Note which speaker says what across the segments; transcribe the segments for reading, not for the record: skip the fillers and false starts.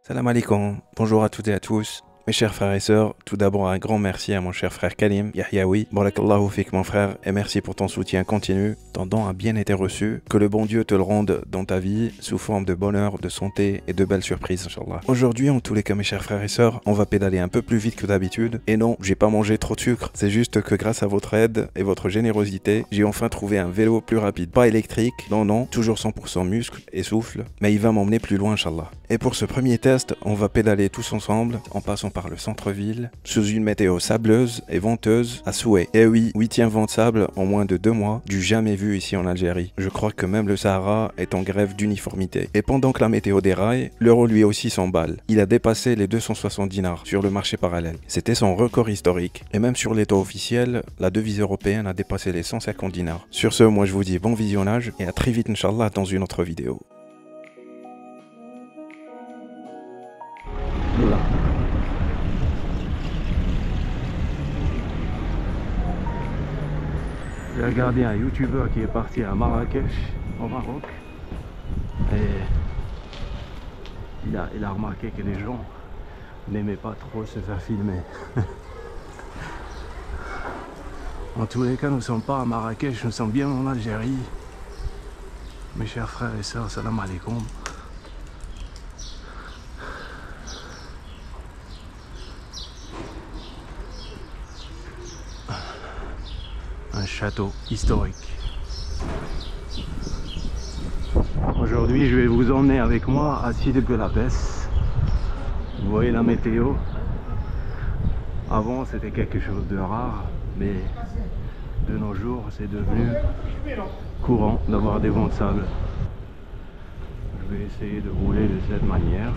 Speaker 1: Salam alaikum, bonjour à toutes et à tous. Mes chers frères et sœurs, tout d'abord un grand merci à mon cher frère Kalim, Yahyaoui. Barakallahu fik mon frère, et merci pour ton soutien continu. Ton don a bien été reçu. Que le bon Dieu te le rende dans ta vie, sous forme de bonheur, de santé et de belles surprises, Inch'Allah. Aujourd'hui, en tous les cas, mes chers frères et sœurs, on va pédaler un peu plus vite que d'habitude. Et non, j'ai pas mangé trop de sucre. C'est juste que grâce à votre aide et votre générosité, j'ai enfin trouvé un vélo plus rapide. Pas électrique, non, toujours 100% muscle et souffle, mais il va m'emmener plus loin, Inch'Allah. Et pour ce premier test, on va pédaler tous ensemble, en passant par le centre-ville, sous une météo sableuse et venteuse à souhait. Et oui, 8e vent de sable en moins de 2 mois, du jamais vu ici en Algérie. Je crois que même le Sahara est en grève d'uniformité. Et pendant que la météo déraille, l'euro lui aussi s'emballe. Il a dépassé les 260 dinars sur le marché parallèle. C'était son record historique. Et même sur les taux officiels, la devise européenne a dépassé les 150 dinars. Sur ce, moi je vous dis bon visionnage et à très vite Inch'Allah dans une autre vidéo. Voilà. J'ai regardé un youtubeur qui est parti à Marrakech, au Maroc, et il a remarqué que les gens n'aimaient pas trop se faire filmer. En tous les cas, nous ne sommes pas à Marrakech, nous sommes bien en Algérie. Mes chers frères et sœurs, salam alaikum. Un château historique. Aujourd'hui, je vais vous emmener avec moi à Sidi Bel Abbès. Vous voyez la météo. Avant, c'était quelque chose de rare, mais de nos jours, c'est devenu courant d'avoir des vents de sable. Je vais essayer de rouler de cette manière.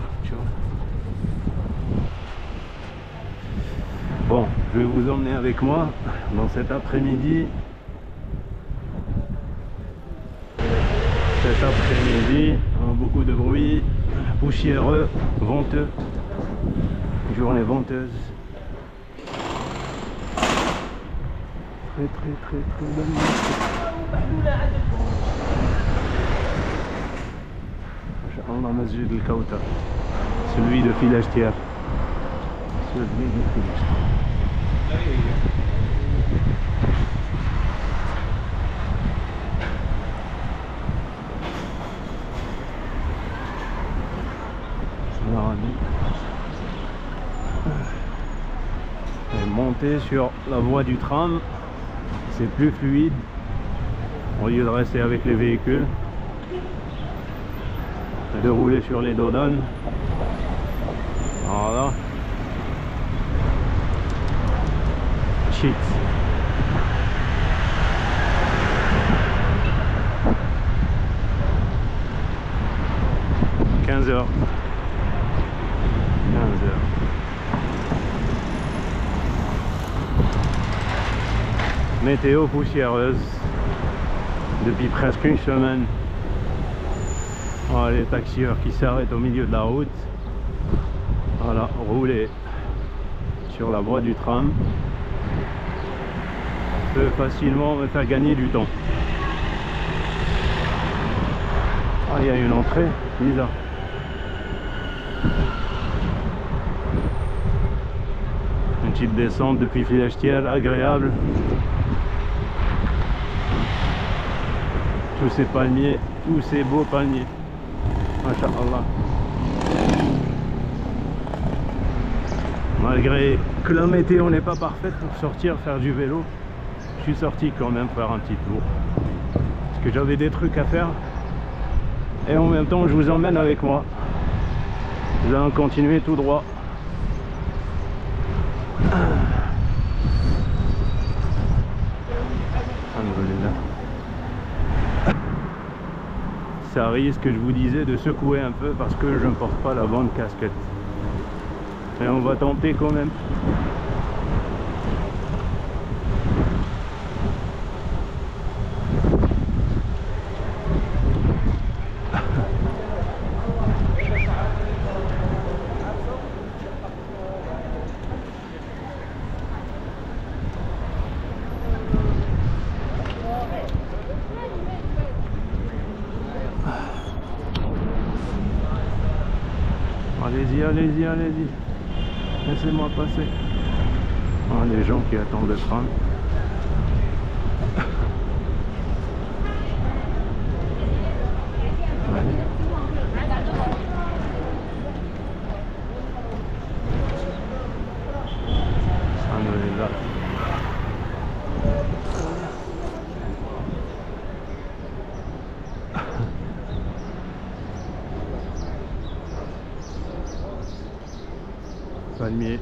Speaker 1: Bon, je vais vous emmener avec moi dans cet après-midi. Cet après-midi, beaucoup de bruit, poussiéreux, venteux, journée venteuse. Très bonne nuit. Inch'Allah, Masjid al-Kawta, celui de Filachtiar. Celui de Filachtiar. Et monter sur la voie du tram, c'est plus fluide au lieu de rester avec les véhicules et de rouler sur les dodanes. Voilà. Shit. 15h. Météo poussiéreuse depuis presque une semaine. Voilà, les taxieurs qui s'arrêtent au milieu de la route. Voilà, rouler sur la voie du tram peut facilement me faire gagner du temps. Ah, il y a une entrée bizarre. Une petite descente depuis Filachtiar, agréable. Tous ces palmiers, tous ces beaux palmiers. Masha'Allah. Malgré que la météo n'est pas parfaite pour sortir faire du vélo, je suis sorti quand même faire un petit tour. Parce que j'avais des trucs à faire. Et en même temps, je vous emmène avec moi. Nous allons continuer tout droit. Ça risque, je vous disais, de secouer un peu parce que je ne porte pas la bonne casquette. Et on va tenter quand même. Allez-y, allez-y, allez-y. Laissez-moi passer. Oh, les gens qui attendent le tram. Alhamdulillah. Palmier.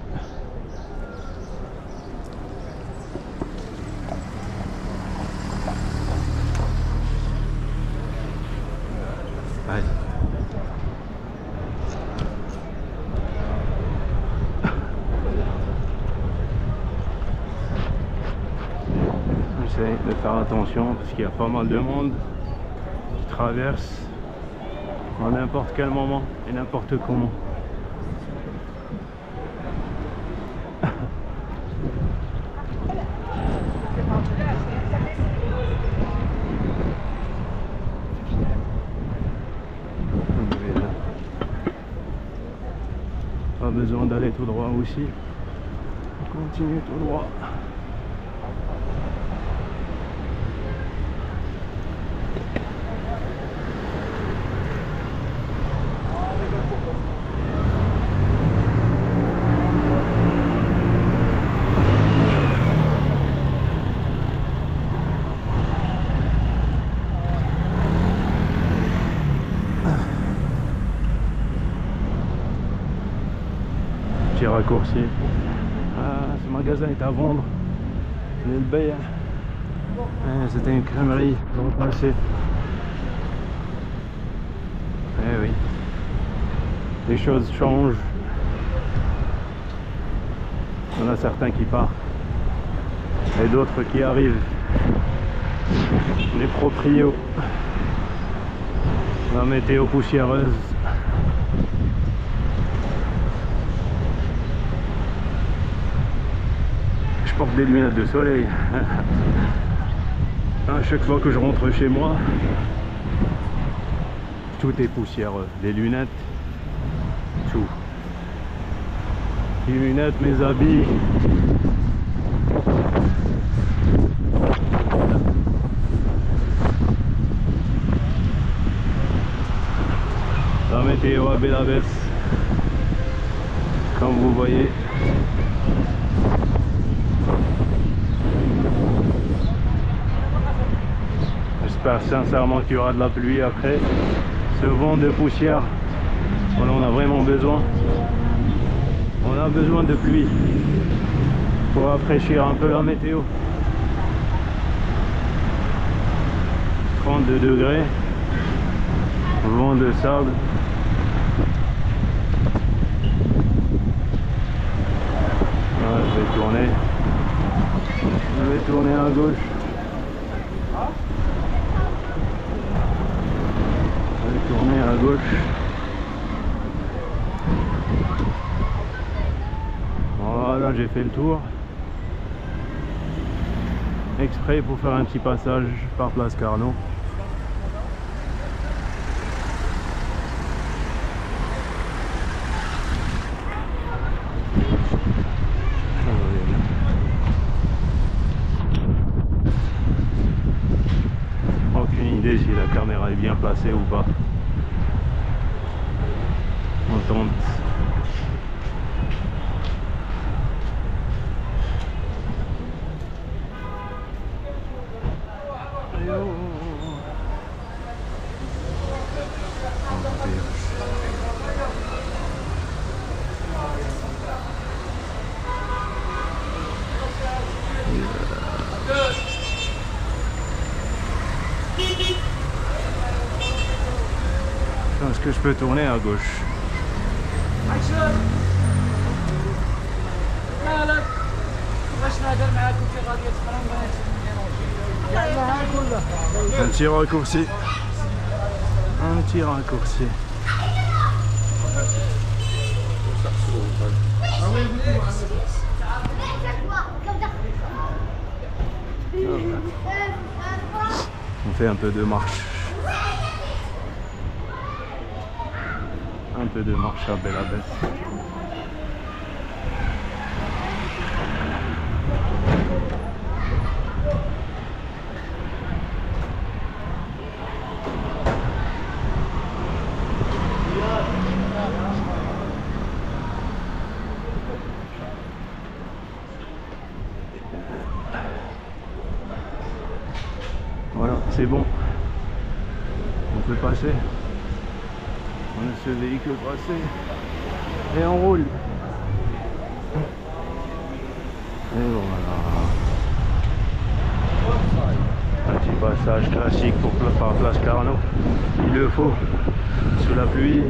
Speaker 1: Allez. J'essaie de faire attention parce qu'il y a pas mal de monde qui traverse à n'importe quel moment et n'importe comment. Pas besoin d'aller tout droit aussi. On continue tout droit. Petit raccourci. Ce magasin est à vendre. Le Bayer. C'était une crèmerie dans le passé. Eh oui. Les choses changent. Il y en a certains qui partent. Et d'autres qui arrivent. Les proprios. La météo poussiéreuse. Je porte des lunettes de soleil. À chaque fois que je rentre chez moi, tout est poussiéreux. Les lunettes, tout. Les lunettes, mes habits. La météo à belle baisse, comme vous voyez. J'espère sincèrement qu'il y aura de la pluie après. Ce vent de poussière, on en a vraiment besoin. On a besoin de pluie pour rafraîchir un peu la météo. 32 degrés, vent de sable. Voilà, je vais tourner. Je vais tourner à gauche. Tourner à gauche. Voilà, j'ai fait le tour. Exprès pour faire un petit passage par Place Carnot. Aucune idée si la caméra est bien placée ou pas. On tente. Est-ce que je peux tourner à gauche? Un petit raccourci. Un petit raccourci. On fait un peu de marche. Un peu de marche à Belabès. Voilà, c'est bon. On peut passer. On a ce véhicule passé. Et on roule. Et voilà. Un petit passage classique par Place Carnot. Il le faut. Sous la pluie.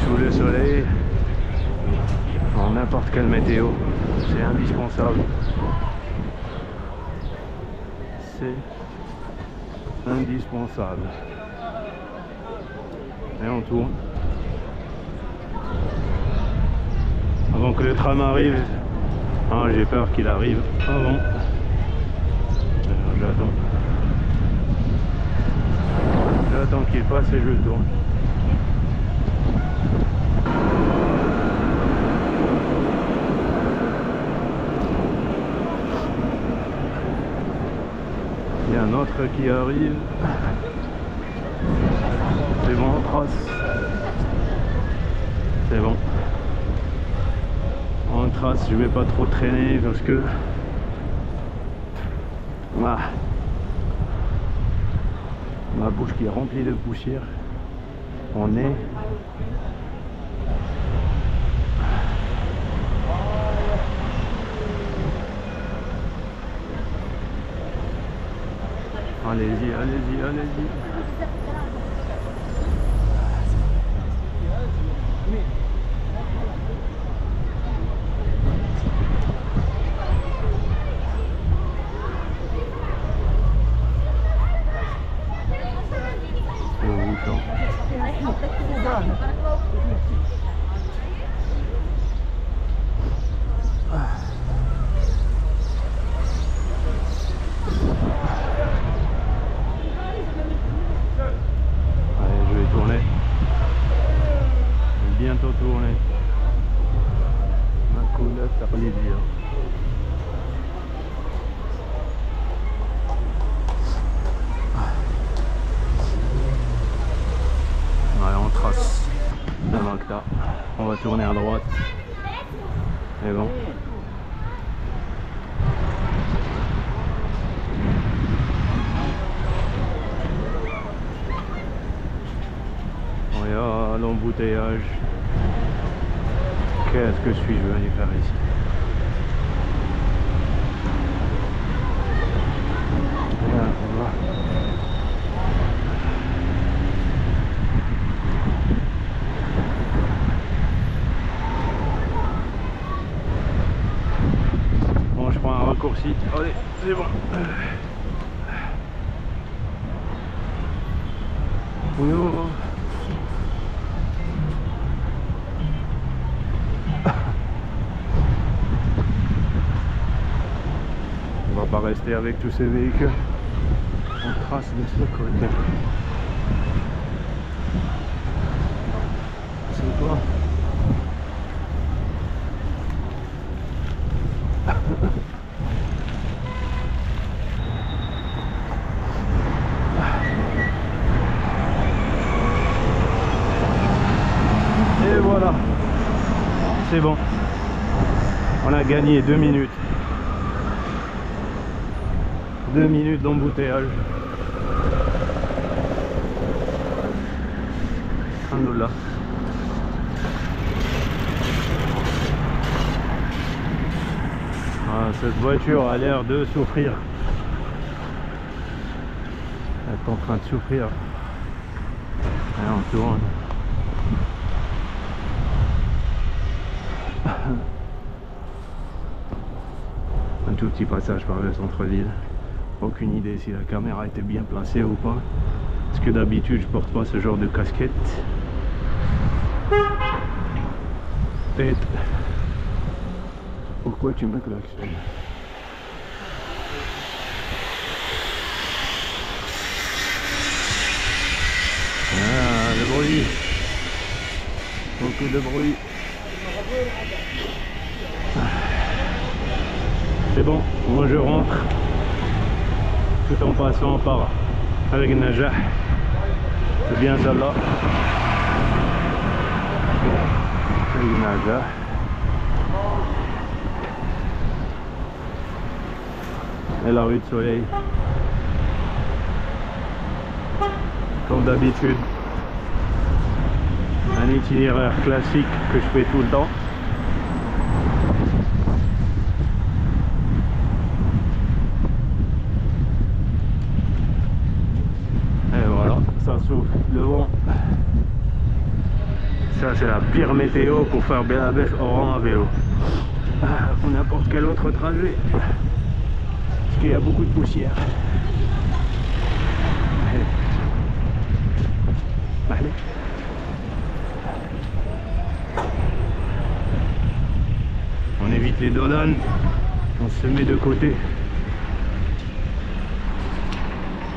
Speaker 1: Sous le soleil. En n'importe quelle météo. C'est indispensable. C'est indispensable. Et on tourne. Avant que le tram arrive. Ah, j'ai peur qu'il arrive avant. J'attends. J'attends qu'il passe et je tourne. Il y a un autre qui arrive. C'est bon, on trace. C'est bon. On trace, je vais pas trop traîner parce que... Ah. Ma bouche qui est remplie de poussière. On est... Allez-y, allez-y, allez-y. Bientôt tourner. Ma couleur par les yeux. Ouais, on trace dans l'Acta. On va tourner à droite. Et bon. Regarde l'embouteillage. Qu'est-ce que suis-je venu faire ici? Voilà. Bon, je prends un raccourci. Allez, c'est bon. Non. On va pas rester avec tous ces véhicules. On trace de ce côté. C'est quoi? Et voilà. C'est bon. On a gagné 2 minutes. 2 minutes d'embouteillage. Alhamdoulilah. Ah, cette voiture a l'air de souffrir. Elle est en train de souffrir. Et on tourne. Un tout petit passage par le centre-ville. Aucune idée si la caméra était bien placée ou pas. Parce que d'habitude je porte pas ce genre de casquette. Tête. Pourquoi tu me klaxonnes? bruit. Beaucoup de bruit. C'est bon, moi je rentre. Tout en passant par avec Najah. C'est bien celle-là. Avec Najah. Et la rue de Soleil. Comme d'habitude. Un itinéraire classique que je fais tout le temps. Et voilà, ça souffle le vent. Ça c'est la pire météo pour faire Belabès Oran à vélo. Ou n'importe quel autre trajet. Parce qu'il y a beaucoup de poussière. Allez. On évite les dodanes, on se met de côté.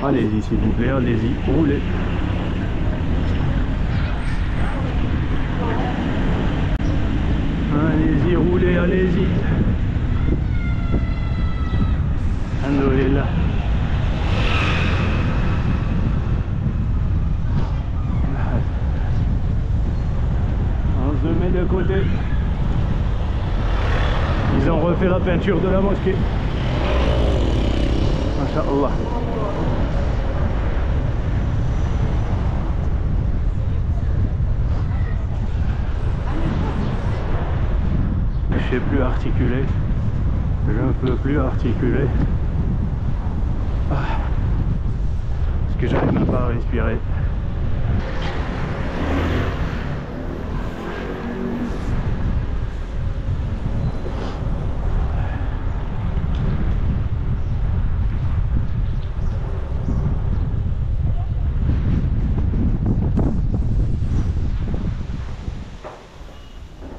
Speaker 1: Allez-y s'il vous plaît, allez-y, roulez. Allez-y, roulez, allez-y. Alhamdoulilah. On se met de côté. Ils ont refait la peinture de la mosquée. Masha'Allah. Je ne sais plus articuler. Je ne peux plus articuler. Parce que j'arrive même pas à respirer.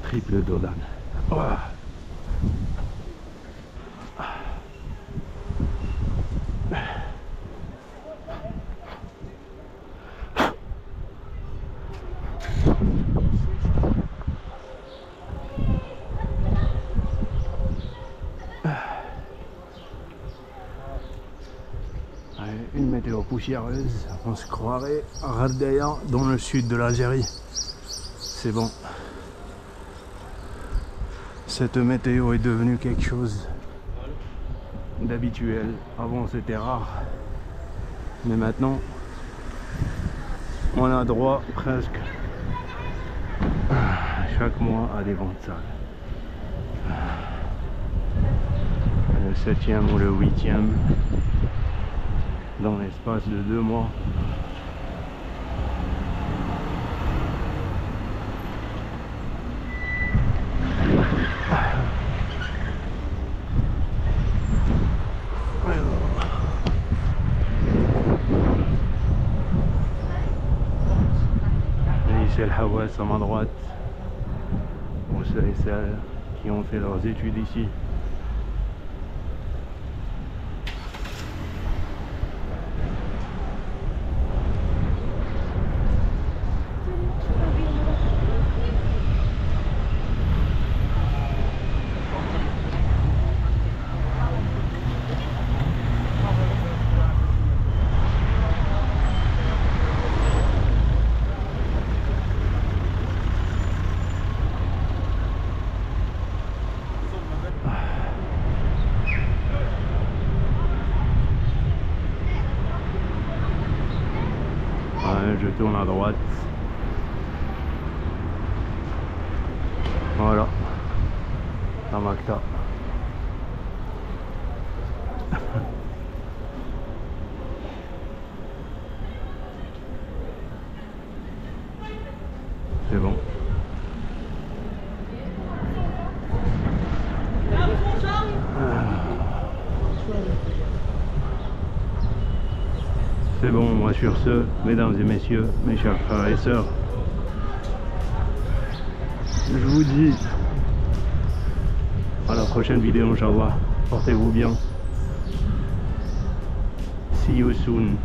Speaker 1: Triple dodan. Oh. Une météo poussiéreuse, on se croirait à Radaya dans le sud de l'Algérie. C'est bon. Cette météo est devenue quelque chose d'habituel. Avant c'était rare, mais maintenant on a droit presque chaque mois à des vents de sale. Le 7e ou le 8e dans l'espace de 2 mois. C'est le Hawas à ma droite, pour ceux et celles qui ont fait leurs études ici. Je tourne à droite. Voilà. La Makta. C'est bon. C'est bon, moi sur ce, mesdames et messieurs, mes chers frères et sœurs, je vous dis à la prochaine vidéo, Inch'Allah. Portez-vous bien. See you soon.